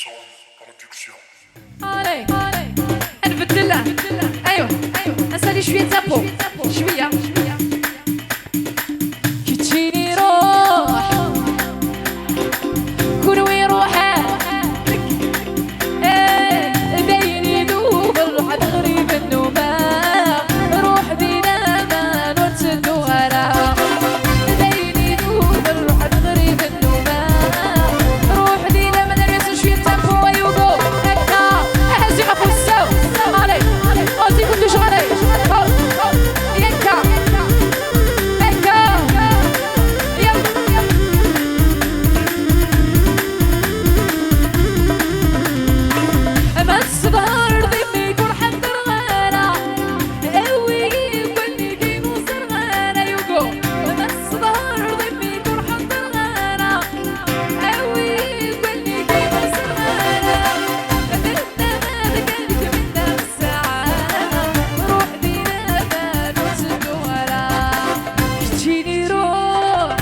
Son production. علي نبدلها. ايوه نسالي شويه تابو شويه كي تجيني روح كون وين روحه باين يدوب الروح تغريب النوبه روح دينا ما نرتدوها لها باين يدوب الروح تغريب النوبه روح دينا ما نرسل شويه تابو ايوه هكا اهزي غفو السو علي اوزي كنتو شغالي يكا هكا يلا ما الصبر ضمي يكون حد الغلا قوي يقولني كي نوصل غلا يوقو ما الصبر ضمي يكون حد الغلا قوي يقولني كي نوصل غلا درنا ما ذكرك منا بالساعة روح دينا ما نوصل ولا تجيني روح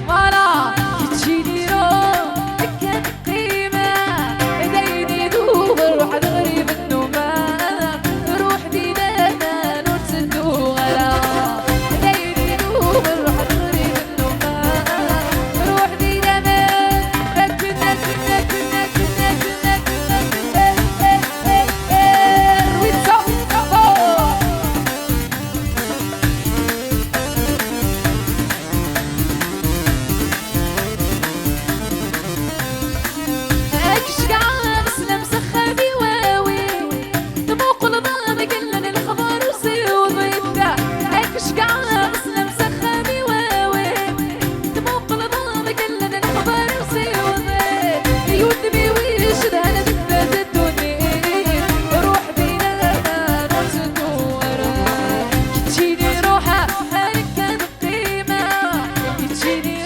وانا تجيني روح كان قيمة ديني دوب الروح الغريب النومة روح دينا ما نرسلو غلا ديني دوب الروح الغريب النومة روح دينا ما كنا رويتو أكشقع مسلم سخابي واوي دموق الظلم كلن الخبر وسيو ضيبتا أكشقع مسلم سخابي واوي دموق الظلم كلن الخبر وسيو ضيب يودبي ويشد هلا بكبات الدنيا روح بينا ما نرسلو ورا تجيني روحها هلك كان قيمة تجيني